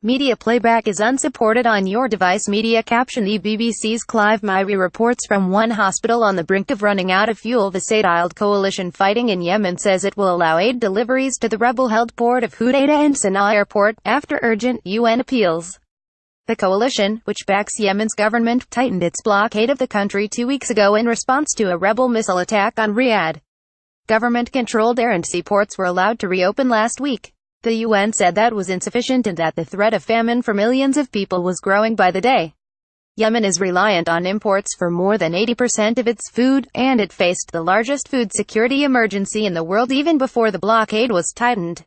Media playback is unsupported on your device. Media caption The BBC's Clive Myrie reports from one hospital on the brink of running out of fuel. The Saudiled coalition fighting in Yemen says it will allow aid deliveries to the rebel-held port of Hudaydah and Sanaa airport, after urgent UN appeals. The coalition, which backs Yemen's government, tightened its blockade of the country 2 weeks ago in response to a rebel missile attack on Riyadh. Government-controlled air and sea ports were allowed to reopen last week. The UN said that was insufficient and that the threat of famine for millions of people was growing by the day. Yemen is reliant on imports for more than 80% of its food, and it faced the largest food security emergency in the world even before the blockade was tightened.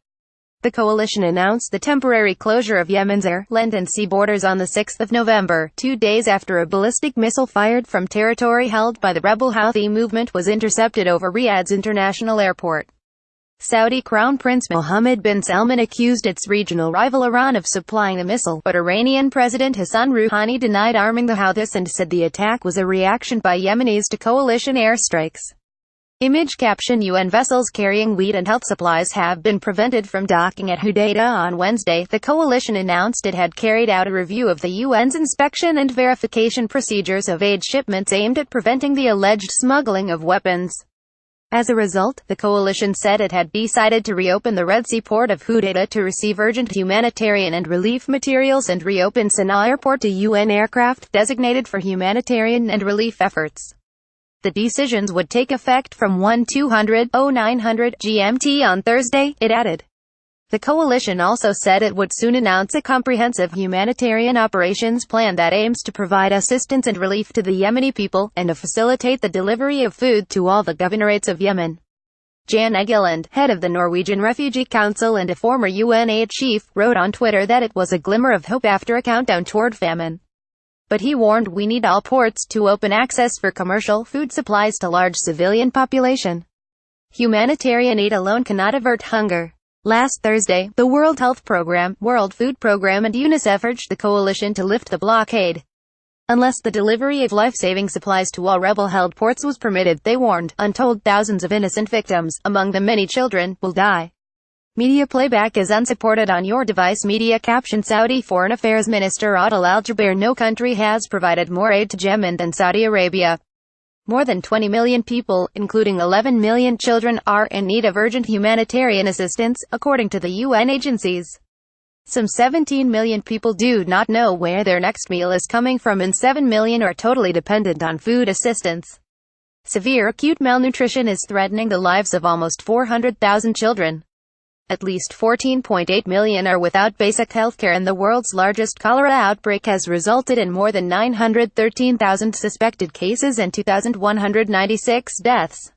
The coalition announced the temporary closure of Yemen's air, land and sea borders on the 6th of November, 2 days after a ballistic missile fired from territory held by the rebel Houthi movement was intercepted over Riyadh's international airport. Saudi Crown Prince Mohammed bin Salman accused its regional rival Iran of supplying the missile, but Iranian President Hassan Rouhani denied arming the Houthis and said the attack was a reaction by Yemenis to coalition airstrikes. Image caption UN vessels carrying wheat and health supplies have been prevented from docking at Hudaydah on Wednesday. The coalition announced it had carried out a review of the UN's inspection and verification procedures of aid shipments aimed at preventing the alleged smuggling of weapons. As a result, the coalition said it had decided to reopen the Red Sea port of Hudaydah to receive urgent humanitarian and relief materials and reopen Sanaa airport to UN aircraft designated for humanitarian and relief efforts. The decisions would take effect from 1:09 GMT on Thursday, it added. The coalition also said it would soon announce a comprehensive humanitarian operations plan that aims to provide assistance and relief to the Yemeni people, and to facilitate the delivery of food to all the governorates of Yemen. Jan Egeland, head of the Norwegian Refugee Council and a former UN aid chief, wrote on Twitter that it was a glimmer of hope after a countdown toward famine. But he warned we need all ports to open access for commercial food supplies to large civilian population. Humanitarian aid alone cannot avert hunger. Last Thursday, the World Health Program, World Food Program and UNICEF urged the coalition to lift the blockade. Unless the delivery of life-saving supplies to all rebel-held ports was permitted, they warned, untold thousands of innocent victims, among them many children, will die. Media playback is unsupported on your device. Media caption Saudi Foreign Affairs Minister Adel Al-Jubeir: no country has provided more aid to Yemen than Saudi Arabia. More than 20 million people, including 11 million children, are in need of urgent humanitarian assistance, according to the UN agencies. Some 17 million people do not know where their next meal is coming from, and 7 million are totally dependent on food assistance. Severe acute malnutrition is threatening the lives of almost 400,000 children. At least 14.8 million are without basic healthcare, and the world's largest cholera outbreak has resulted in more than 913,000 suspected cases and 2,196 deaths.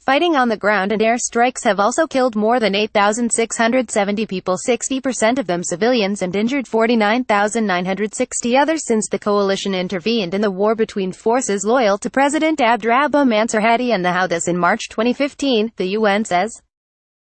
Fighting on the ground and air strikes have also killed more than 8,670 people, 60% of them civilians, and injured 49,960 others since the coalition intervened in the war between forces loyal to President Abdrabbuh Mansur Hadi and the Houthis in March 2015, the UN says.